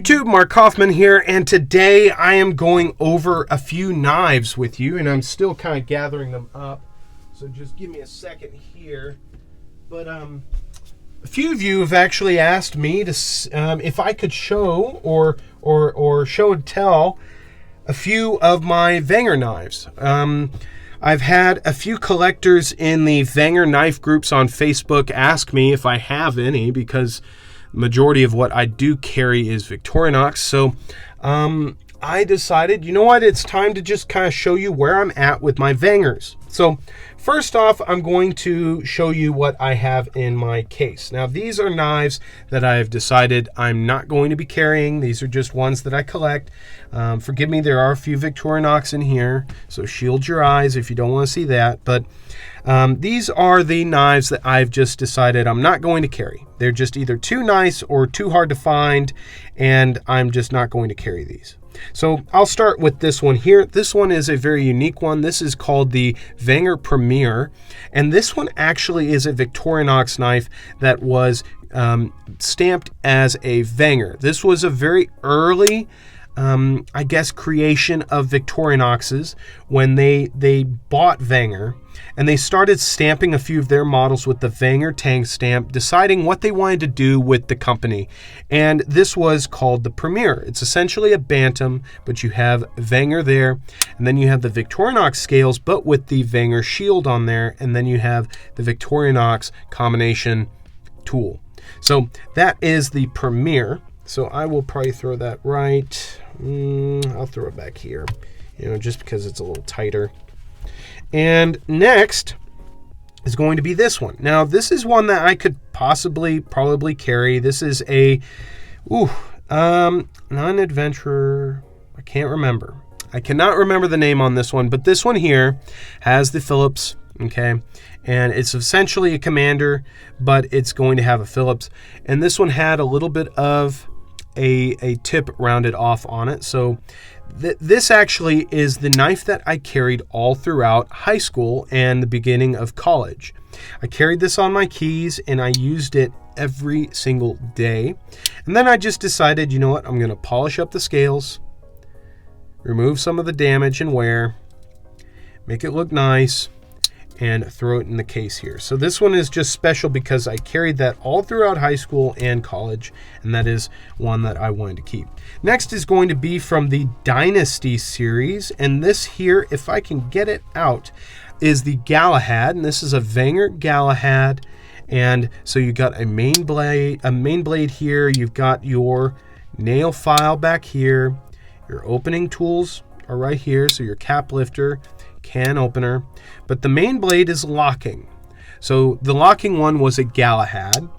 YouTube, Mark Kaufman here, and today I am going over a few knives with you, and I'm still kind of gathering them up, so just give me a second here. But a few of you have actually asked me to if I could show or show and tell a few of my Wenger knives. I've had a few collectors in the Wenger knife groups on Facebook ask me if I have any, because majority of what I do carry is Victorinox. So I decided, you know what, it's time to just kind of show you where I'm at with my Wengers. So first off, I'm going to show you what I have in my case. Now, these are knives that I've decided I'm not going to be carrying. These are just ones that I collect. Forgive me, there are a few Victorinox in here, so shield your eyes if you don't want to see that. But these are the knives that I've just decided I'm not going to carry. They're just either too nice or too hard to find, and I'm just not going to carry these. So I'll start with this one here. This one is a very unique one. This is called the Wenger Premier, and this one actually is a Victorinox knife that was stamped as a Wenger. This was a very early I guess creation of Victorinox's when they bought Wenger, and they started stamping a few of their models with the Wenger tank stamp, deciding what they wanted to do with the company. And this was called the Premier. It's essentially a bantam, but you have Wenger there, and then you have the Victorinox scales, but with the Wenger shield on there, and then you have the Victorinox combination tool. So that is the Premier. So I will probably throw that right. I'll throw it back here, just because it's a little tighter. And next is going to be this one. Now, this is one that I could probably carry. This is a, non-adventurer. I can't remember. I cannot remember the name on this one, but this one here has the Phillips, okay? And it's essentially a Commander, but it's going to have a Phillips. And this one had a little bit of a tip rounded off on it. So this actually is the knife that I carried all throughout high school and the beginning of college. I carried this on my keys and I used it every single day. And then I just decided, you know what, I'm going to polish up the scales, remove some of the damage and wear, make it look nice, and throw it in the case here. So this one is just special because I carried that all throughout high school and college, and that is one that I wanted to keep. Next is going to be from the Dynasty series, and this here, if I can get it out, is the Galahad, and this is a Wenger Galahad. And so you got a main blade here, you've got your nail file back here, your opening tools are right here, so your cap lifter, can opener, but the main blade is locking. So the locking one was a Galahad,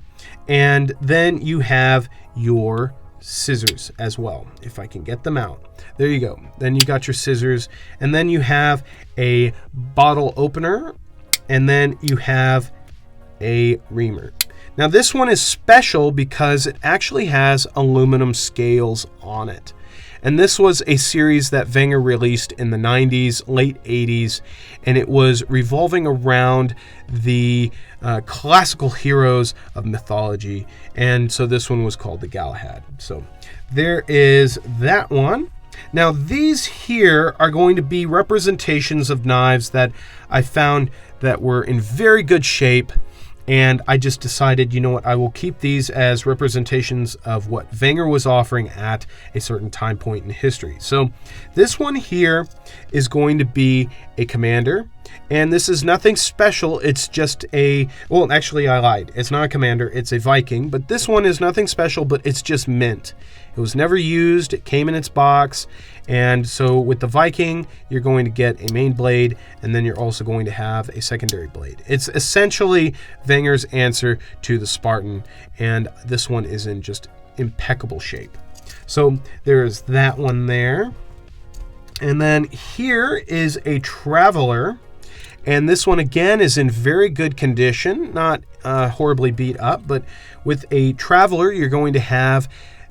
and then you have your scissors as well, if I can get them out. There you go. Then you got your scissors, and then you have a bottle opener, and then you have a reamer. Now this one is special because it actually has aluminum scales on it. And this was a series that Wenger released in the 90s, late 80s, and it was revolving around the classical heroes of mythology. And so this one was called the Galahad. So there is that one. Now these here are going to be representations of knives that I found that were in very good shape. And I just decided, you know what, I will keep these as representations of what Wenger was offering at a certain time point in history. So this one here is going to be a Commander. And this is nothing special. It's just well, actually I lied. It's not a Commander, it's a Viking. But this one is nothing special, but it's just mint. It was never used. It came in its box. And so with the Viking, you're going to get a main blade, and then you're also going to have a secondary blade. It's essentially Wenger's answer to the Spartan, and this one is in just impeccable shape. So there's that one there. And then here is a Traveler, and this one again is in very good condition, not horribly beat up, but with a Traveler, you're going to have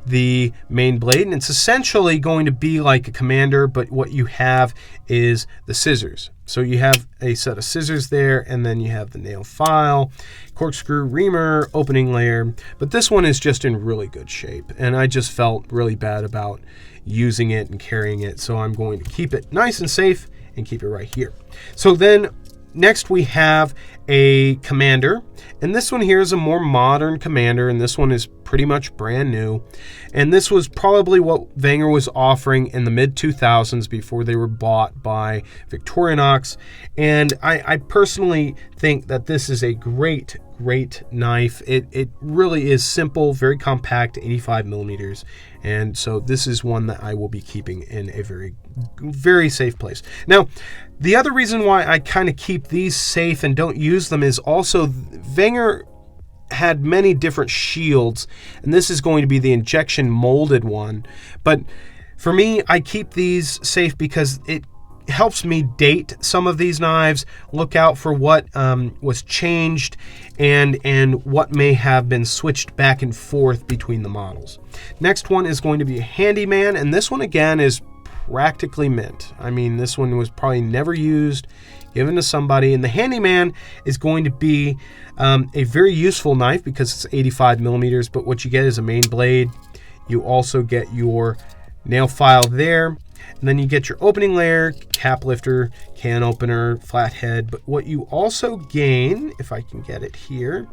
the main blade, and it's essentially going to be like a commander, but what you have is the scissors. So you have a set of scissors there, and then you have the nail file, corkscrew, reamer, opening layer. But this one is just in really good shape, and I just felt really bad about using it and carrying it, so I'm going to keep it nice and safe and keep it right here. So then next we have a commander, and this one here is a more modern commander, and this one is pretty much brand new. And this was probably what Wenger was offering in the mid-2000s before they were bought by Victorinox. And I personally think that this is a great knife. It really is simple, very compact, 85 millimeters. And so this is one that I will be keeping in a very safe place. Now, the other reason why I kind of keep these safe and don't use them is also Wenger had many different shields, and this is going to be the injection molded one. But for me, I keep these safe because it helps me date some of these knives, look out for what was changed and what may have been switched back and forth between the models. Next one is going to be a handyman, and this one again is practically mint. I mean, this one was probably never used, given to somebody, and the handyman is going to be a very useful knife because it's 85 millimeters, but what you get is a main blade. You also get your nail file there, and then you get your opening layer, cap lifter, can opener, flathead. But what you also gain, if I can get it here,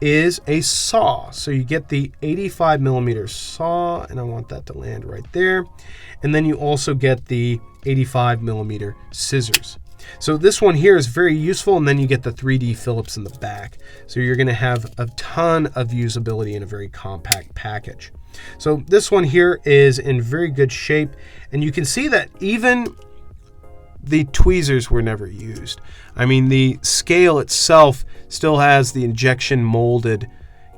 is a saw. So you get the 85 millimeter saw, and I want that to land right there. And then you also get the 85 millimeter scissors. So this one here is very useful, and then you get the 3D Phillips in the back. So you're going to have a ton of usability in a very compact package. So this one here is in very good shape, and you can see that even the tweezers were never used. I mean, the scale itself still has the injection molded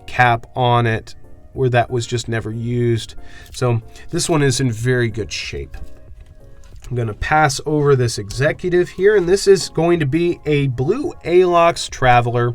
cap on it, where that was just never used. So this one is in very good shape. I'm going to pass over this executive here, and this is going to be a blue Alox Traveler.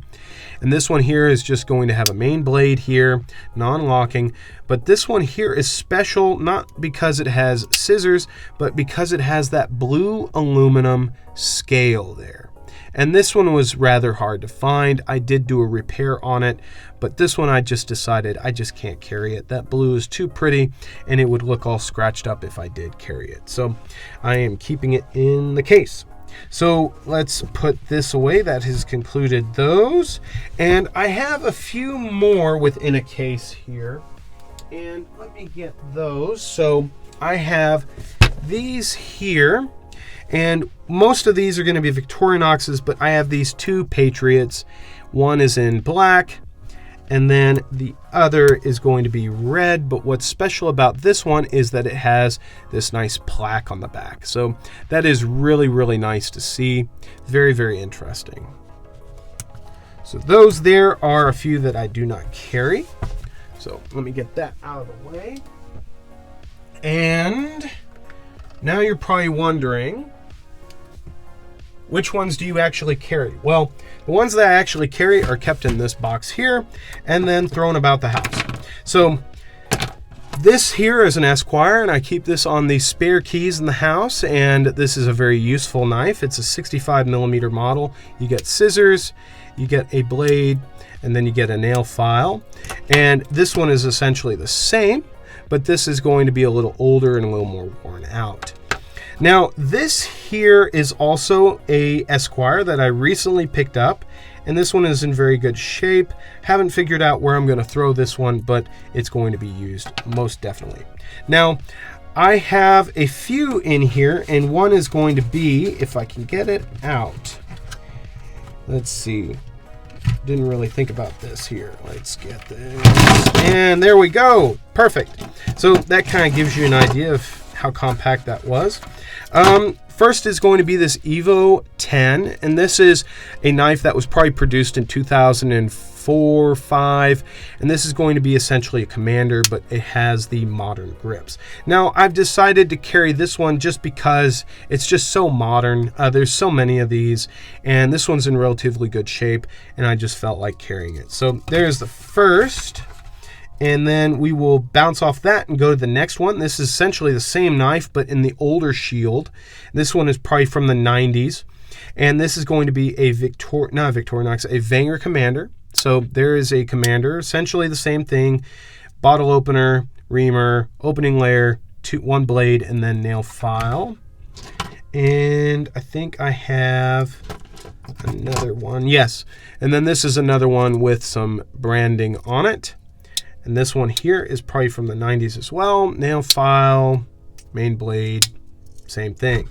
And this one here is just going to have a main blade here, non-locking. But this one here is special, not because it has scissors, but because it has that blue aluminum scale there. And this one was rather hard to find. I did do a repair on it, but this one I just decided I just can't carry it. That blue is too pretty, and it would look all scratched up if I did carry it. So I am keeping it in the case. So let's put this away. That has concluded those. And I have a few more within a case here. And let me get those. So I have these here. And most of these are going to be Victorinoxes, but I have these two Patriots. One is in black, and then the other is going to be red. But what's special about this one is that it has this nice plaque on the back. So that is really nice to see. Very interesting. So those there are a few that I do not carry. So let me get that out of the way. And now you're probably wondering, which ones do you actually carry? Well, the ones that I actually carry are kept in this box here and then thrown about the house. So this here is an Esquire, and I keep this on the spare keys in the house, and this is a very useful knife. It's a 65 millimeter model. You get scissors, you get a blade, and then you get a nail file. And this one is essentially the same, but this is going to be a little older and a little more worn out. Now, this here is also a Esquire that I recently picked up, and this one is in very good shape. Haven't figured out where I'm going to throw this one, but it's going to be used most definitely. Now, I have a few in here, and one is going to be, if I can get it out. Let's see. Didn't really think about this here. Let's get this. And there we go. Perfect. So that kind of gives you an idea of how compact that was. First is going to be this Evo 10, and this is a knife that was probably produced in 2004, 5, and this is going to be essentially a commander, but it has the modern grips. Now, I've decided to carry this one just because it's just so modern. There's so many of these, and this one's in relatively good shape, and I just felt like carrying it. So there's the first And then we will bounce off that and go to the next one. This is essentially the same knife, but in the older shield. This one is probably from the 90s. And this is going to be a Victorinox, a Wenger Commander. So there is a Commander, essentially the same thing. Bottle opener, reamer, opening layer, one blade, and then nail file. And I think I have another one. Yes. And then this is another one with some branding on it. And this one here is probably from the 90s as well. Nail file, main blade, same thing.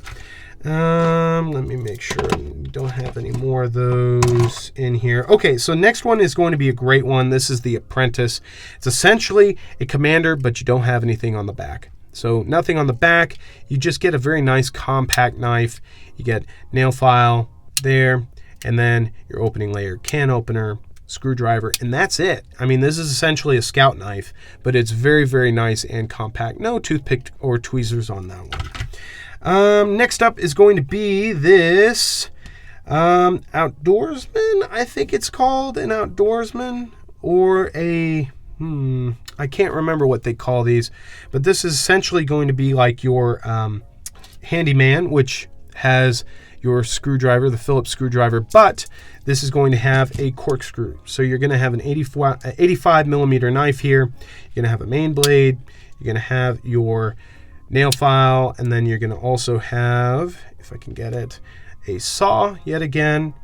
Let me make sure I don't have any more of those in here. Okay, so next one is going to be a great one. This is the Apprentice. It's essentially a Commander, but you don't have anything on the back. So nothing on the back. You just get a very nice compact knife. You get nail file there, and then your opening layer can opener, screwdriver, and that's it. I mean, this is essentially a scout knife, but it's very, very nice and compact. No toothpick or tweezers on that one. Next up is going to be this Outdoorsman. I think it's called an Outdoorsman or a I can't remember what they call these, but this is essentially going to be like your handyman, which has your screwdriver, the Phillips screwdriver, but this is going to have a corkscrew. So you're going to have an 85 millimeter knife here. You're going to have a main blade. You're going to have your nail file, and then you're going to also have, if I can get it, a saw yet again,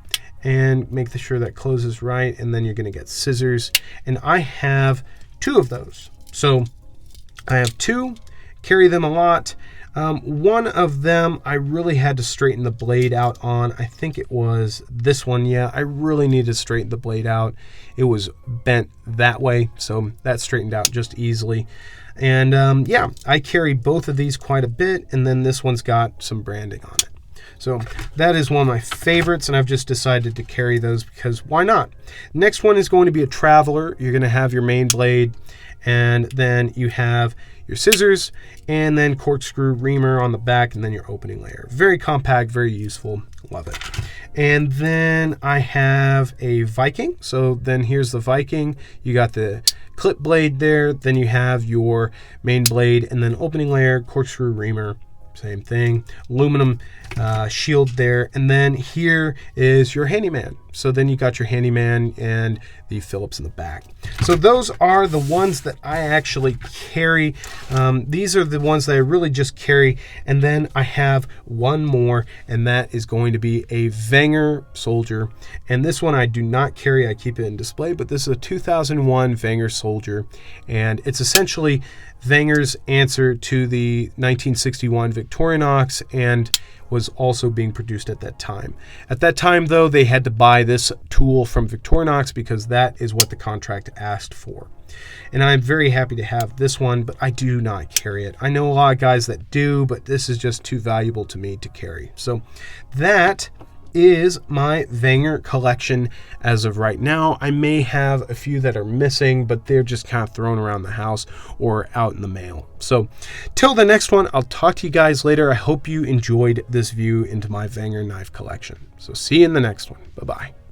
and make sure that closes right, and then you're going to get scissors. And I have 2 of those. So I have 2, carry them a lot. One of them I really had to straighten the blade out on. I think it was this one. Yeah, I really need to straighten the blade out. It was bent that way, so that straightened out just easily. And yeah, I carry both of these quite a bit, and then this one's got some branding on it. So that is one of my favorites, and I've just decided to carry those because why not? Next one is going to be a Traveler. You're going to have your main blade, and then you have your scissors, and then corkscrew reamer on the back, and then your opening layer. Very compact, very useful. Love it. And then I have a Viking. So then here's the Viking. You got the clip blade there. Then you have your main blade, and then opening layer, corkscrew reamer. Same thing, aluminum shield there, and then here is your handyman. So then you got your handyman and the Phillips in the back. So those are the ones that I actually carry. These are the ones that I really just carry, and then I have one more, and that is going to be a Wenger Soldier. And this one I do not carry, I keep it in display, but this is a 2001 Wenger Soldier, and it's essentially Wenger's answer to the 1961 Victorinox, and was also being produced at that time. At that time, though, they had to buy this tool from Victorinox because that is what the contract asked for. And I'm very happy to have this one, but I do not carry it. I know a lot of guys that do, but this is just too valuable to me to carry. So that is my Wenger collection as of right now. I may have a few that are missing, but they're just kind of thrown around the house or out in the mail. So till the next one, I'll talk to you guys later. I hope you enjoyed this view into my Wenger knife collection. So see you in the next one. Bye-bye.